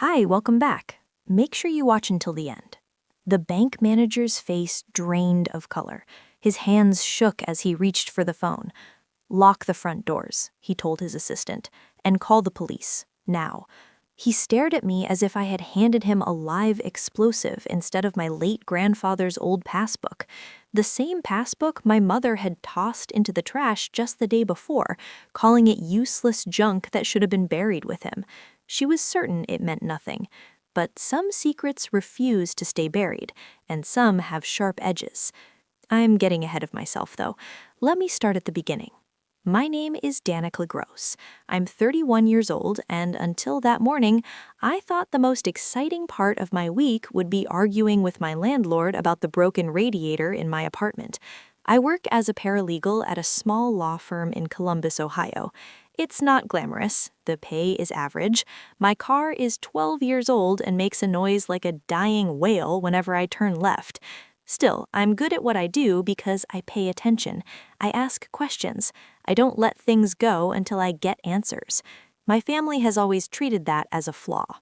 Hi, welcome back. Make sure you watch until the end. The bank manager's face drained of color. His hands shook as he reached for the phone. Lock the front doors, he told his assistant, and call the police, now. He stared at me as if I had handed him a live explosive instead of my late grandfather's old passbook. The same passbook my mother had tossed into the trash just the day before, calling it useless junk that should have been buried with him. She was certain it meant nothing. But some secrets refuse to stay buried, and some have sharp edges. I'm getting ahead of myself, though. Let me start at the beginning. My name is Danica Gross. I'm 31 years old, and until that morning, I thought the most exciting part of my week would be arguing with my landlord about the broken radiator in my apartment. I work as a paralegal at a small law firm in Columbus, Ohio. It's not glamorous. The pay is average. My car is 12 years old and makes a noise like a dying whale whenever I turn left. Still, I'm good at what I do because I pay attention. I ask questions. I don't let things go until I get answers. My family has always treated that as a flaw.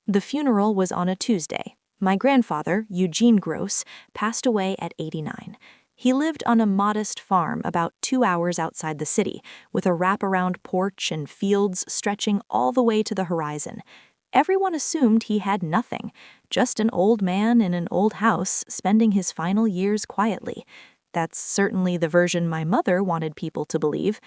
The funeral was on a Tuesday. My grandfather, Eugene Gross, passed away at 89. He lived on a modest farm about 2 hours outside the city, with a wraparound porch and fields stretching all the way to the horizon. Everyone assumed he had nothing, just an old man in an old house spending his final years quietly. That's certainly the version my mother wanted people to believe.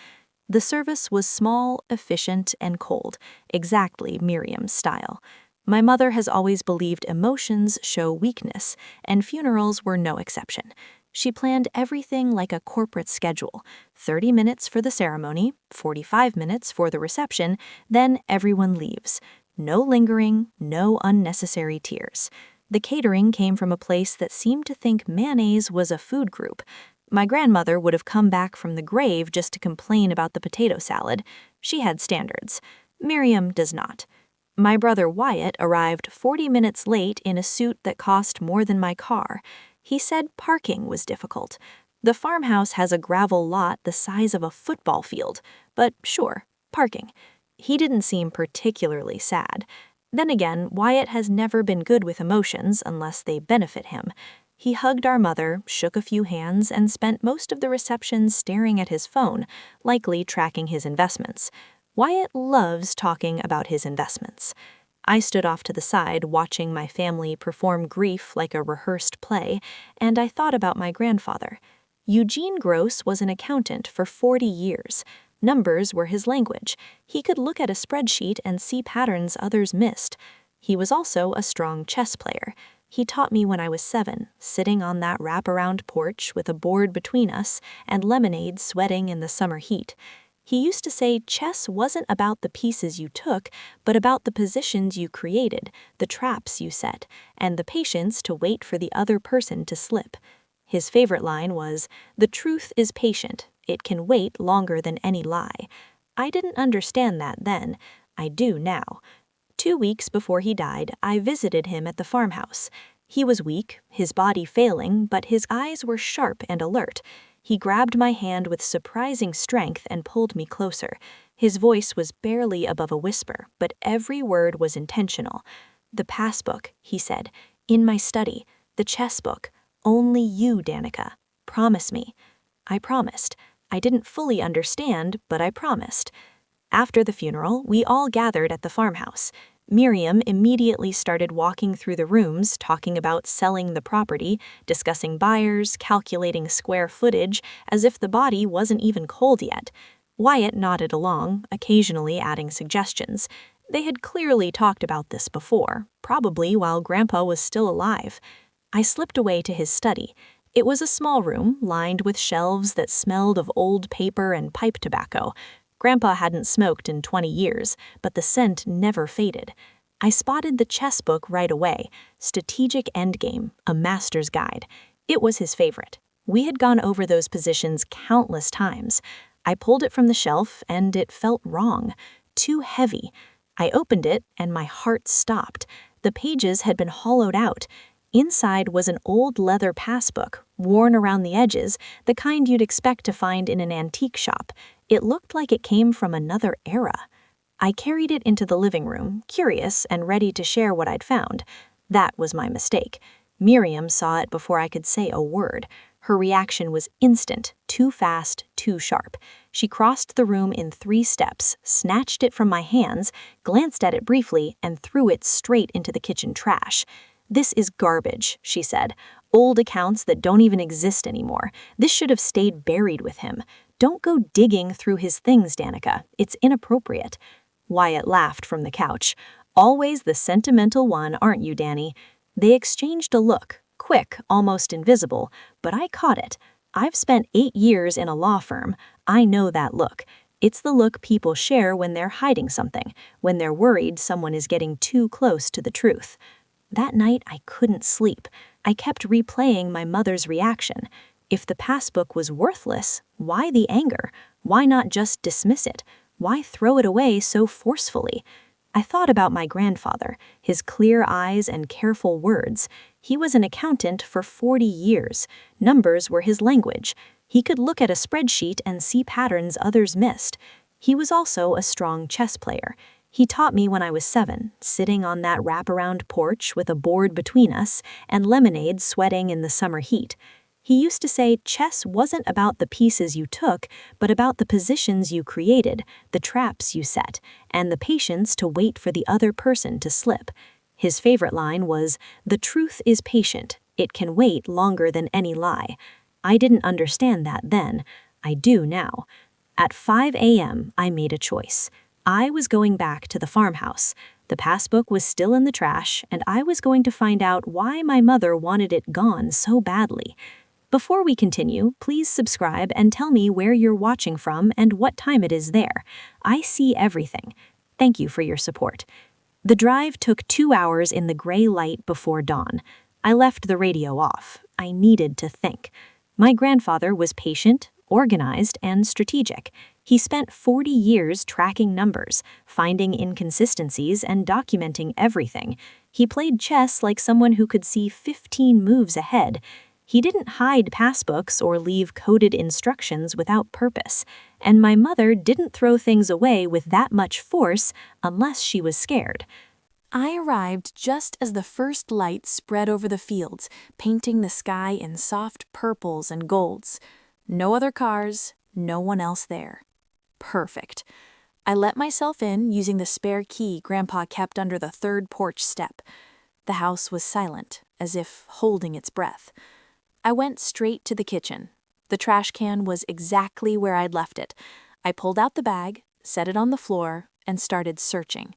The service was small, efficient, and cold, exactly Miriam's style. My mother has always believed emotions show weakness, and funerals were no exception. She planned everything like a corporate schedule: 30 minutes for the ceremony, 45 minutes for the reception, then everyone leaves. No lingering, no unnecessary tears. The catering came from a place that seemed to think mayonnaise was a food group. My grandmother would have come back from the grave just to complain about the potato salad. She had standards. Miriam does not. My brother Wyatt arrived 40 minutes late in a suit that cost more than my car. He said parking was difficult. The farmhouse has a gravel lot the size of a football field, but sure, parking. He didn't seem particularly sad. Then again, Wyatt has never been good with emotions unless they benefit him. He hugged our mother, shook a few hands, and spent most of the reception staring at his phone, likely tracking his investments. Wyatt loves talking about his investments. I stood off to the side, watching my family perform grief like a rehearsed play, and I thought about my grandfather. Eugene Gross was an accountant for 40 years. Numbers were his language. He could look at a spreadsheet and see patterns others missed. He was also a strong chess player. He taught me when I was 7, sitting on that wraparound porch with a board between us and lemonade sweating in the summer heat. He used to say chess wasn't about the pieces you took, but about the positions you created, the traps you set, and the patience to wait for the other person to slip. His favorite line was, "The truth is patient. It can wait longer than any lie." I didn't understand that then. I do now. 2 weeks before he died, I visited him at the farmhouse. He was weak, his body failing, but his eyes were sharp and alert. He grabbed my hand with surprising strength and pulled me closer. His voice was barely above a whisper, but every word was intentional. "The passbook," he said, "in my study. The chess book. Only you, Danica. Promise me." I promised. I didn't fully understand, but I promised. After the funeral, we all gathered at the farmhouse. Miriam immediately started walking through the rooms, talking about selling the property, discussing buyers, calculating square footage, as if the body wasn't even cold yet. Wyatt nodded along, occasionally adding suggestions. They had clearly talked about this before, probably while Grandpa was still alive. I slipped away to his study. It was a small room, lined with shelves that smelled of old paper and pipe tobacco. Grandpa hadn't smoked in 20 years, but the scent never faded. I spotted the chess book right away, Strategic Endgame, a master's guide. It was his favorite. We had gone over those positions countless times. I pulled it from the shelf, and it felt wrong, too heavy. I opened it, and my heart stopped. The pages had been hollowed out. Inside was an old leather passbook, worn around the edges, the kind you'd expect to find in an antique shop. It looked like it came from another era. I carried it into the living room, curious and ready to share what I'd found. That was my mistake. Miriam saw it before I could say a word. Her reaction was instant, too fast, too sharp. She crossed the room in 3 steps, snatched it from my hands, glanced at it briefly, and threw it straight into the kitchen trash. "This is garbage," she said. "Old accounts that don't even exist anymore. This should have stayed buried with him. Don't go digging through his things, Danica. It's inappropriate." Wyatt laughed from the couch. "Always the sentimental one, aren't you, Danny?" They exchanged a look, quick, almost invisible, but I caught it. I've spent 8 years in a law firm. I know that look. It's the look people share when they're hiding something, when they're worried someone is getting too close to the truth. That night, I couldn't sleep. I kept replaying my mother's reaction. If the passbook was worthless, why the anger? Why not just dismiss it? Why throw it away so forcefully? I thought about my grandfather, his clear eyes and careful words. He was an accountant for 40 years. Numbers were his language. He could look at a spreadsheet and see patterns others missed. He was also a strong chess player. He taught me when I was 7, sitting on that wraparound porch with a board between us and lemonade sweating in the summer heat. He used to say chess wasn't about the pieces you took, but about the positions you created, the traps you set, and the patience to wait for the other person to slip. His favorite line was, "The truth is patient. It can wait longer than any lie." I didn't understand that then. I do now. At 5 a.m., I made a choice. I was going back to the farmhouse. The passbook was still in the trash, and I was going to find out why my mother wanted it gone so badly. Before we continue, please subscribe and tell me where you're watching from and what time it is there. I see everything. Thank you for your support. The drive took 2 hours in the gray light before dawn. I left the radio off. I needed to think. My grandfather was patient, organized, and strategic. He spent 40 years tracking numbers, finding inconsistencies, and documenting everything. He played chess like someone who could see 15 moves ahead. He didn't hide passbooks or leave coded instructions without purpose. And my mother didn't throw things away with that much force unless she was scared. I arrived just as the first light spread over the fields, painting the sky in soft purples and golds. No other cars, no one else there. Perfect. I let myself in using the spare key Grandpa kept under the 3rd porch step. The house was silent, as if holding its breath. I went straight to the kitchen. The trash can was exactly where I'd left it. I pulled out the bag, set it on the floor, and started searching.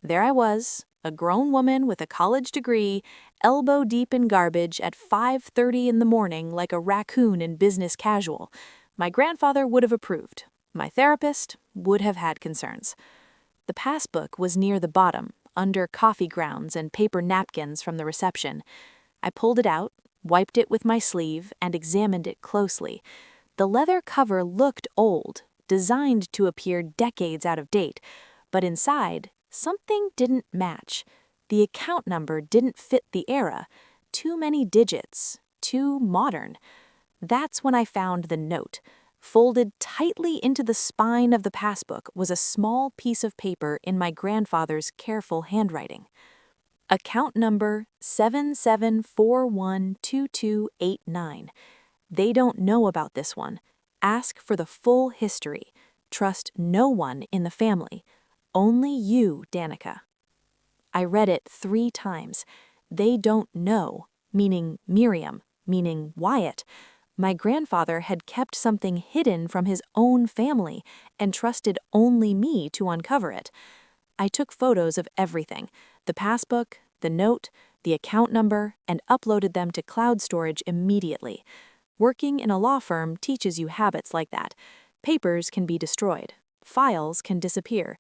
There I was, a grown woman with a college degree, elbow deep in garbage at 5:30 in the morning like a raccoon in business casual. My grandfather would have approved. My therapist would have had concerns. The passbook was near the bottom, under coffee grounds and paper napkins from the reception. I pulled it out, wiped it with my sleeve, and examined it closely. The leather cover looked old, designed to appear decades out of date, but inside, something didn't match. The account number didn't fit the era. Too many digits, too modern. That's when I found the note. Folded tightly into the spine of the passbook was a small piece of paper in my grandfather's careful handwriting. Account number 77412289. They don't know about this one. Ask for the full history. Trust no one in the family. Only you, Danica. I read it 3 times. They don't know, meaning Miriam, meaning Wyatt. My grandfather had kept something hidden from his own family and trusted only me to uncover it. I took photos of everything, the passbook, the note, the account number, and uploaded them to cloud storage immediately. Working in a law firm teaches you habits like that. Papers can be destroyed. Files can disappear.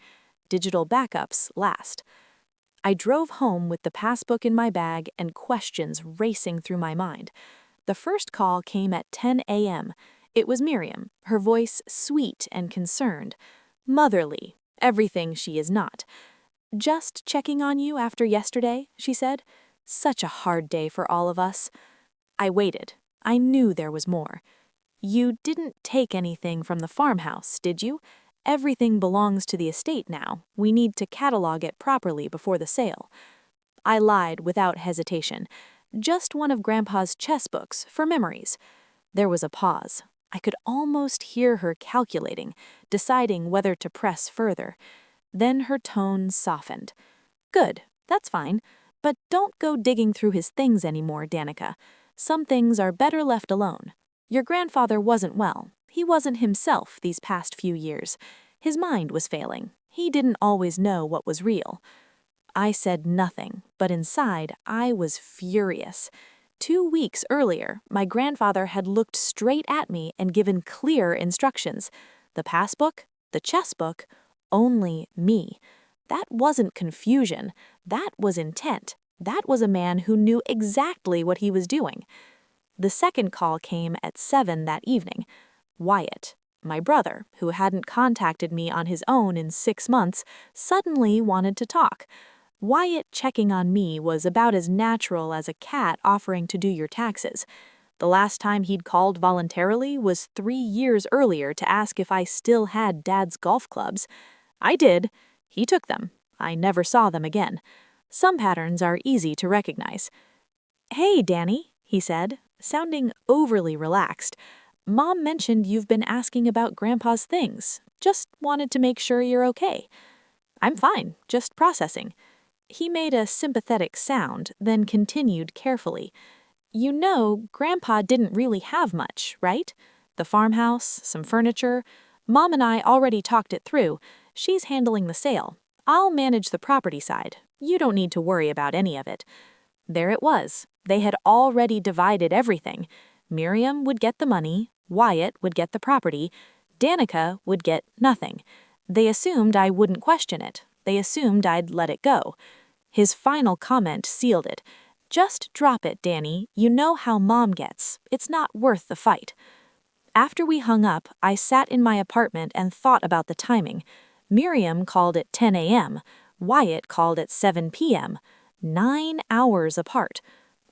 Digital backups last. I drove home with the passbook in my bag and questions racing through my mind. The first call came at 10 a.m. It was Miriam, her voice sweet and concerned. Motherly, everything she is not. "Just checking on you after yesterday," she said. "Such a hard day for all of us." I waited. I knew there was more. "You didn't take anything from the farmhouse, did you? Everything belongs to the estate now. We need to catalog it properly before the sale. I lied without hesitation. Just one of Grandpa's chess books for memories. There was a pause. I could almost hear her calculating, deciding whether to press further. Then her tone softened. Good, that's fine. But don't go digging through his things anymore, Danica. Some things are better left alone. Your grandfather wasn't well. He wasn't himself these past few years. His mind was failing. He didn't always know what was real. I said nothing, but inside I was furious. 2 weeks earlier, my grandfather had looked straight at me and given clear instructions. The passbook, the chess book, only me. That wasn't confusion. That was intent. That was a man who knew exactly what he was doing. The second call came at 7 that evening. Wyatt, my brother, who hadn't contacted me on his own in 6 months, suddenly wanted to talk. Wyatt checking on me was about as natural as a cat offering to do your taxes. The last time he'd called voluntarily was 3 years earlier to ask if I still had Dad's golf clubs. I did. He took them. I never saw them again. Some patterns are easy to recognize. "Hey, Danny," he said, sounding overly relaxed. "Mom mentioned you've been asking about Grandpa's things. Just wanted to make sure you're okay." "I'm fine, just processing." He made a sympathetic sound, then continued carefully. "You know, Grandpa didn't really have much, right? The farmhouse, some furniture. Mom and I already talked it through. She's handling the sale. I'll manage the property side. You don't need to worry about any of it." There it was. They had already divided everything. Miriam would get the money, Wyatt would get the property, Danica would get nothing. They assumed I wouldn't question it. They assumed I'd let it go. His final comment sealed it. "Just drop it, Danny. You know how Mom gets. It's not worth the fight." After we hung up, I sat in my apartment and thought about the timing. Miriam called at 10 a.m. Wyatt called at 7 p.m. 9 hours apart.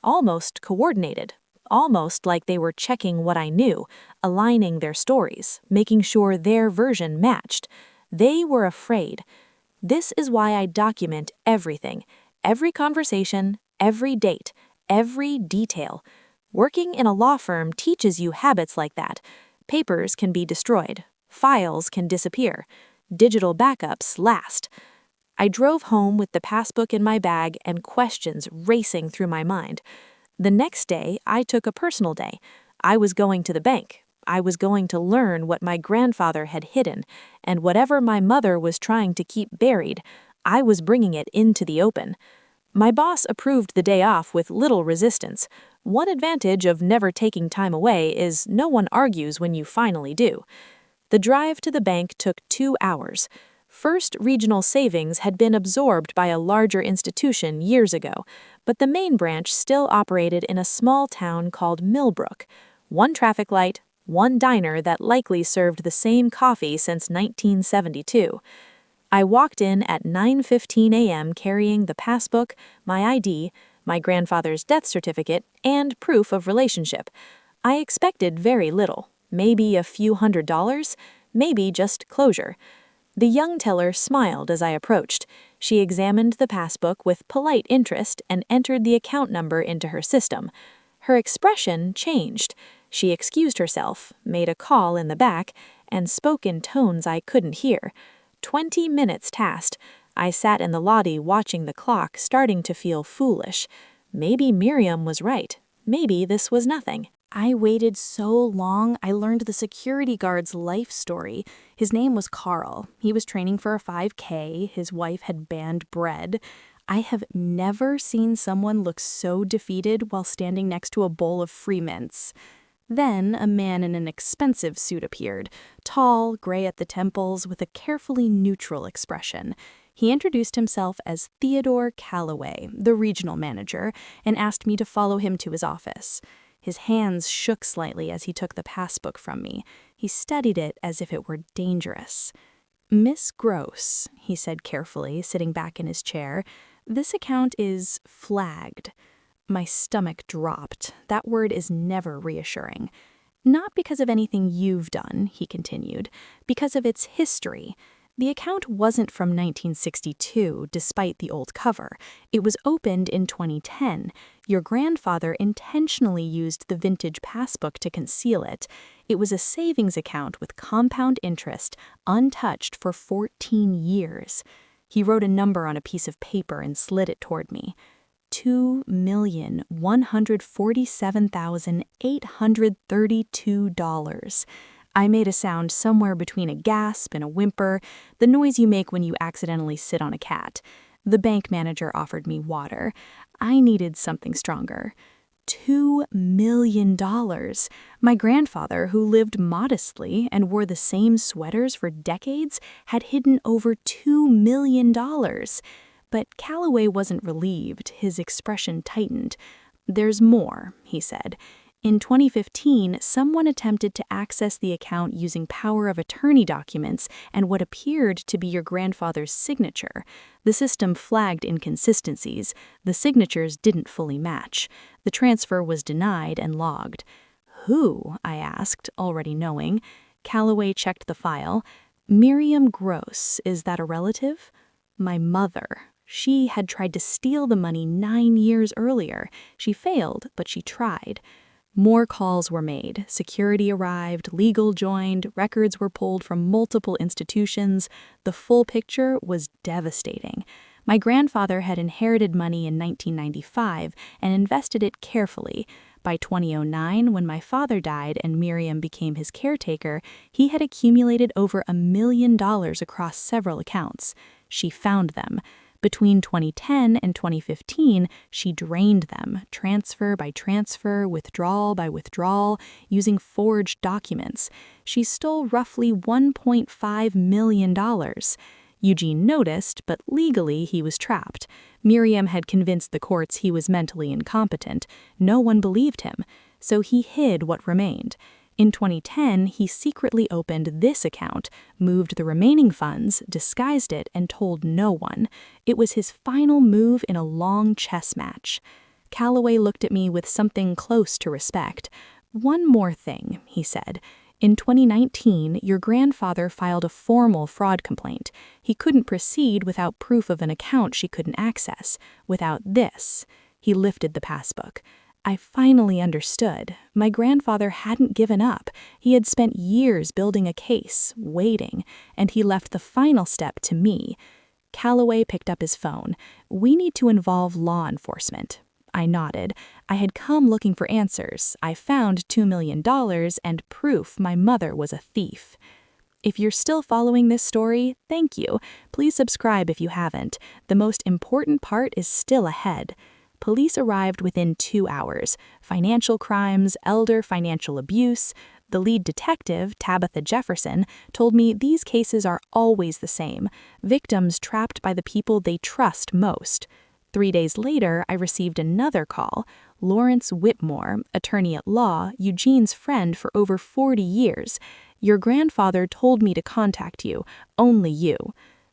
Almost coordinated. Almost like they were checking what I knew, aligning their stories, making sure their version matched. They were afraid. This is why I document everything, every conversation, every date, every detail. Working in a law firm teaches you habits like that. Papers can be destroyed. Files can disappear. Digital backups last. I drove home with the passbook in my bag and questions racing through my mind. The next day, I took a personal day. I was going to the bank. I was going to learn what my grandfather had hidden, and whatever my mother was trying to keep buried, I was bringing it into the open. My boss approved the day off with little resistance. One advantage of never taking time away is no one argues when you finally do. The drive to the bank took 2 hours. First Regional Savings had been absorbed by a larger institution years ago, but the main branch still operated in a small town called Millbrook. One traffic light, one diner that likely served the same coffee since 1972. I walked in at 9:15 a.m. carrying the passbook, my ID, my grandfather's death certificate, and proof of relationship. I expected very little, maybe a few $100s, maybe just closure. The young teller smiled as I approached. She examined the passbook with polite interest and entered the account number into her system. Her expression changed. She excused herself, made a call in the back, and spoke in tones I couldn't hear. 20 minutes passed. I sat in the lobby watching the clock, starting to feel foolish. Maybe Miriam was right. Maybe this was nothing. I waited so long, I learned the security guard's life story. His name was Carl. He was training for a 5K. His wife had banned bread. I have never seen someone look so defeated while standing next to a bowl of free mints. Then a man in an expensive suit appeared, tall, gray at the temples, with a carefully neutral expression. He introduced himself as Theodore Calloway, the regional manager, and asked me to follow him to his office. His hands shook slightly as he took the passbook from me. He studied it as if it were dangerous. "Miss Gross," he said carefully, sitting back in his chair, "this account is flagged." My stomach dropped. That word is never reassuring. Not because of anything you've done, he continued, because of its history. The account wasn't from 1962, despite the old cover. It was opened in 2010. Your grandfather intentionally used the vintage passbook to conceal it. It was a savings account with compound interest, untouched for 14 years. He wrote a number on a piece of paper and slid it toward me. $2,147,832. I made a sound somewhere between a gasp and a whimper, the noise you make when you accidentally sit on a cat. The bank manager offered me water. I needed something stronger. $2 million. My grandfather, who lived modestly and wore the same sweaters for decades, had hidden over $2 million. But Calloway wasn't relieved. His expression tightened. "There's more," he said. In 2015, someone attempted to access the account using power of attorney documents and what appeared to be your grandfather's signature. The system flagged inconsistencies. The signatures didn't fully match. The transfer was denied and logged. "Who?" I asked, already knowing. Calloway checked the file. "Miriam Gross, is that a relative?" "My mother. She had tried to steal the money 9 years earlier. She failed, but she tried." More calls were made. Security arrived, legal joined, records were pulled from multiple institutions. The full picture was devastating. My grandfather had inherited money in 1995 and invested it carefully. By 2009, when my father died and Miriam became his caretaker, he had accumulated over $1 million across several accounts. She found them. Between 2010 and 2015, she drained them, transfer by transfer, withdrawal by withdrawal, using forged documents. She stole roughly $1.5 million. Eugene noticed, but legally he was trapped. Miriam had convinced the courts he was mentally incompetent. No one believed him, so he hid what remained. In 2010, he secretly opened this account, moved the remaining funds, disguised it, and told no one. It was his final move in a long chess match. Calloway looked at me with something close to respect. "One more thing," he said. "In 2019, your grandfather filed a formal fraud complaint. He couldn't proceed without proof of an account she couldn't access. Without this." He lifted the passbook. I finally understood. My grandfather hadn't given up. He had spent years building a case, waiting, and he left the final step to me. Calloway picked up his phone. "We need to involve law enforcement." I nodded. I had come looking for answers. I found $2 million and proof my mother was a thief. If you're still following this story, thank you. Please subscribe if you haven't. The most important part is still ahead. Police arrived within 2 hours. Financial crimes, elder financial abuse. The lead detective, Tabitha Jefferson, told me these cases are always the same. Victims trapped by the people they trust most. 3 days later, I received another call. Lawrence Whitmore, attorney at law, Eugene's friend for over 40 years. "Your grandfather told me to contact you. Only you."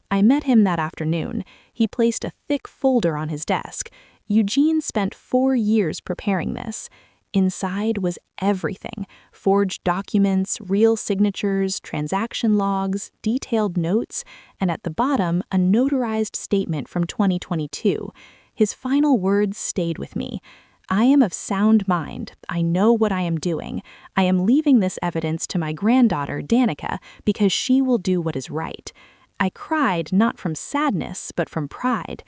I met him that afternoon. He placed a thick folder on his desk. Eugene spent 4 years preparing this. Inside was everything: forged documents, real signatures, transaction logs, detailed notes, and at the bottom, a notarized statement from 2022. His final words stayed with me. "I am of sound mind. I know what I am doing. I am leaving this evidence to my granddaughter, Danica, because she will do what is right." I cried not from sadness, but from pride.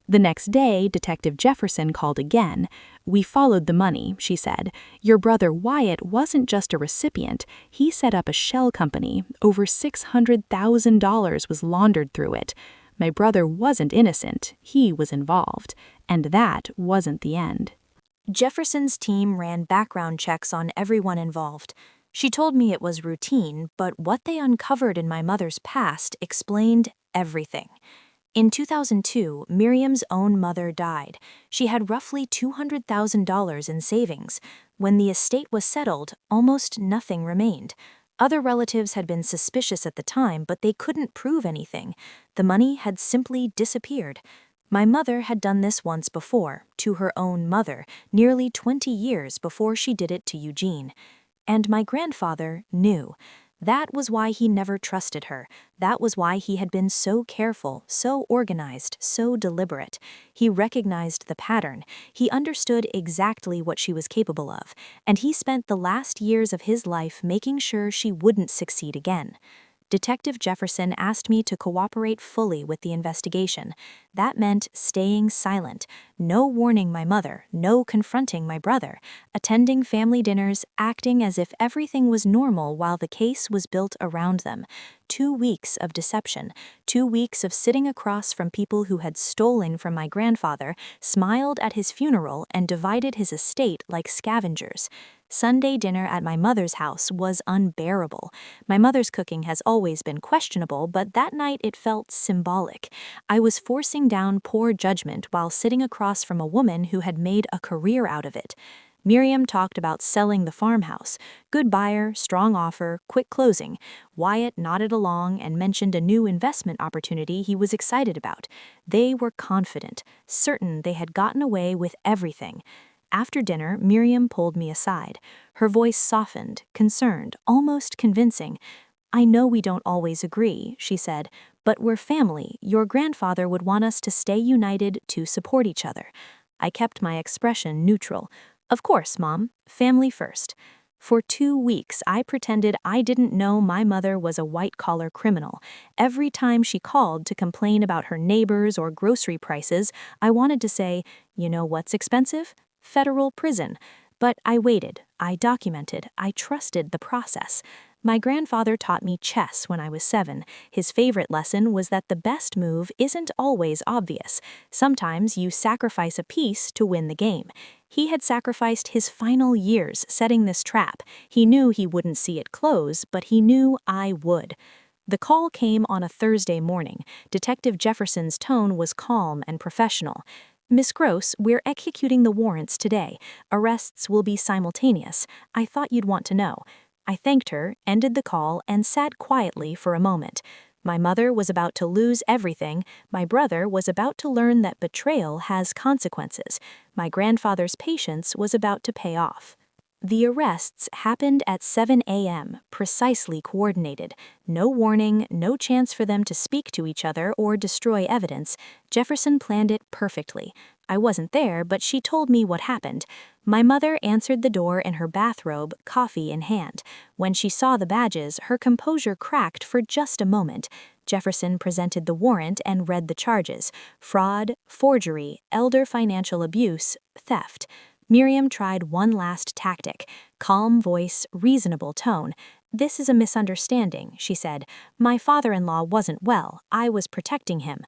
The next day, Detective Jefferson called again. "We followed the money," she said. "Your brother Wyatt wasn't just a recipient. He set up a shell company. Over $600,000 was laundered through it. My brother wasn't innocent. He was involved. And that wasn't the end." Jefferson's team ran background checks on everyone involved. She told me it was routine, but what they uncovered in my mother's past explained everything. In 2002, Miriam's own mother died. She had roughly $200,000 in savings. When the estate was settled, almost nothing remained. Other relatives had been suspicious at the time, but they couldn't prove anything. The money had simply disappeared. My mother had done this once before, to her own mother, nearly 20 years before she did it to Eugene. And my grandfather knew. That was why he never trusted her. That was why he had been so careful, so organized, so deliberate. He recognized the pattern. He understood exactly what she was capable of, and he spent the last years of his life making sure she wouldn't succeed again. Detective Jefferson asked me to cooperate fully with the investigation. That meant staying silent, no warning my mother, no confronting my brother, attending family dinners, acting as if everything was normal while the case was built around them. 2 weeks of deception, 2 weeks of sitting across from people who had stolen from my grandfather, smiled at his funeral, and divided his estate like scavengers. Sunday dinner at my mother's house was unbearable. My mother's cooking has always been questionable, but that night it felt symbolic. I was forcing down poor judgment while sitting across from a woman who had made a career out of it. Miriam talked about selling the farmhouse. Good buyer, strong offer, quick closing. Wyatt nodded along and mentioned a new investment opportunity he was excited about. They were confident, certain they had gotten away with everything. After dinner, Miriam pulled me aside. Her voice softened, concerned, almost convincing. "I know we don't always agree," she said, "but we're family. Your grandfather would want us to stay united, to support each other." I kept my expression neutral. "Of course, Mom. Family first." For 2 weeks, I pretended I didn't know my mother was a white-collar criminal. Every time she called to complain about her neighbors or grocery prices, I wanted to say, "You know what's expensive? Federal prison." But I waited, I documented, I trusted the process. My grandfather taught me chess when I was 7. His favorite lesson was that the best move isn't always obvious. Sometimes you sacrifice a piece to win the game. He had sacrificed his final years setting this trap. He knew he wouldn't see it close, but he knew I would. The call came on a Thursday morning. Detective Jefferson's tone was calm and professional. "Miss Gross, we're executing the warrants today. Arrests will be simultaneous. I thought you'd want to know." I thanked her, ended the call, and sat quietly for a moment. My mother was about to lose everything. My brother was about to learn that betrayal has consequences. My grandfather's patience was about to pay off. The arrests happened at 7 a.m., precisely coordinated. No warning, no chance for them to speak to each other or destroy evidence. Jefferson planned it perfectly. I wasn't there, but she told me what happened. My mother answered the door in her bathrobe, coffee in hand. When she saw the badges, her composure cracked for just a moment. Jefferson presented the warrant and read the charges: fraud, forgery, elder financial abuse, theft. Miriam tried one last tactic: calm voice, reasonable tone. "This is a misunderstanding," she said. "My father-in-law wasn't well. I was protecting him."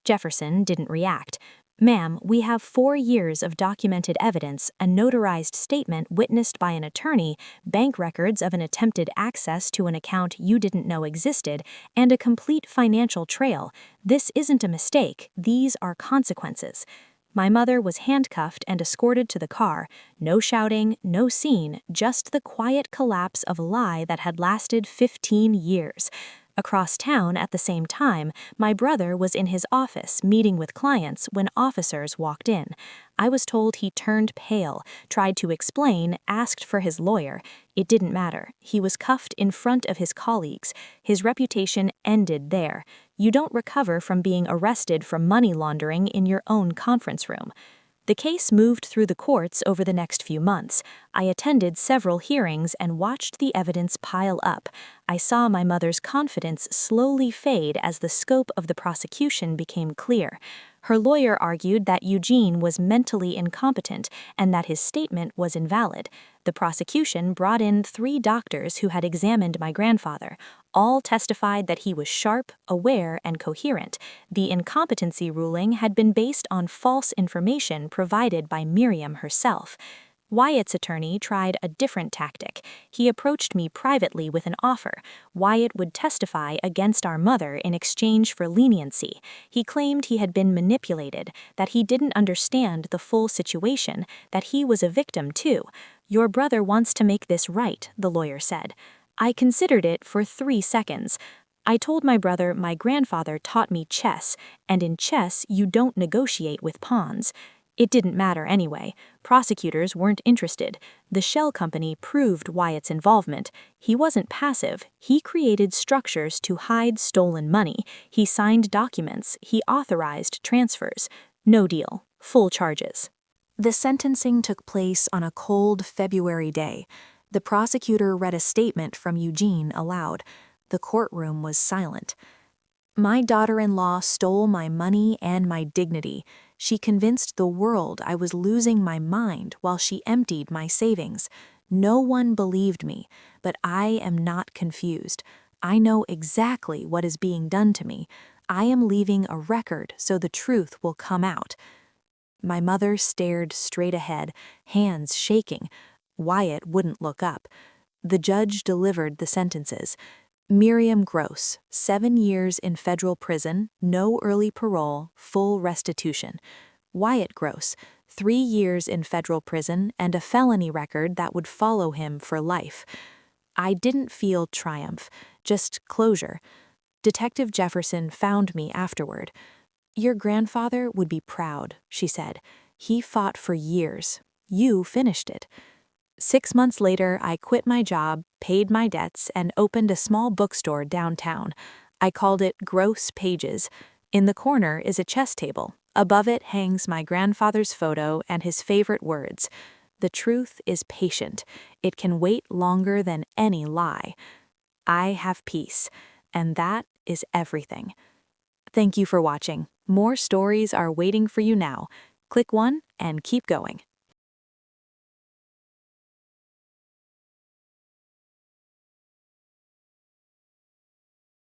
Jefferson didn't react. "Ma'am, we have 4 years of documented evidence, a notarized statement witnessed by an attorney, bank records of an attempted access to an account you didn't know existed, and a complete financial trail. This isn't a mistake. These are consequences." My mother was handcuffed and escorted to the car. No shouting, no scene, just the quiet collapse of a lie that had lasted 15 years. Across town at the same time, my brother was in his office meeting with clients when officers walked in. I was told he turned pale, tried to explain, asked for his lawyer. It didn't matter. He was cuffed in front of his colleagues. His reputation ended there. You don't recover from being arrested for money laundering in your own conference room. The case moved through the courts over the next few months. I attended several hearings and watched the evidence pile up. I saw my mother's confidence slowly fade as the scope of the prosecution became clear. Her lawyer argued that Eugene was mentally incompetent and that his statement was invalid. The prosecution brought in 3 doctors who had examined my grandfather. All testified that he was sharp, aware, and coherent. The incompetency ruling had been based on false information provided by Miriam herself. Wyatt's attorney tried a different tactic. He approached me privately with an offer. Wyatt would testify against our mother in exchange for leniency. He claimed he had been manipulated, that he didn't understand the full situation, that he was a victim too. "Your brother wants to make this right," the lawyer said. I considered it for 3 seconds. I told my brother my grandfather taught me chess, and in chess you don't negotiate with pawns. It didn't matter anyway. Prosecutors weren't interested. The shell company proved Wyatt's involvement. He wasn't passive. He created structures to hide stolen money. He signed documents. He authorized transfers. No deal. Full charges. The sentencing took place on a cold February day. The prosecutor read a statement from Eugene aloud. The courtroom was silent. My daughter-in-law stole my money and my dignity. She convinced the world I was losing my mind while she emptied my savings. No one believed me, but I am not confused. I know exactly what is being done to me. I am leaving a record so the truth will come out. My mother stared straight ahead, hands shaking. Wyatt wouldn't look up. The judge delivered the sentences. Miriam Gross, 7 years in federal prison, no early parole, full restitution. Wyatt Gross, 3 years in federal prison and a felony record that would follow him for life. I didn't feel triumph, just closure. Detective Jefferson found me afterward. Your grandfather would be proud, she said. He fought for years. You finished it. 6 months later, I quit my job, paid my debts, and opened a small bookstore downtown. I called it Gross Pages. In the corner is a chess table. Above it hangs my grandfather's photo and his favorite words. The truth is patient. It can wait longer than any lie. I have peace, and that is everything. Thank you for watching. More stories are waiting for you now. Click one and keep going.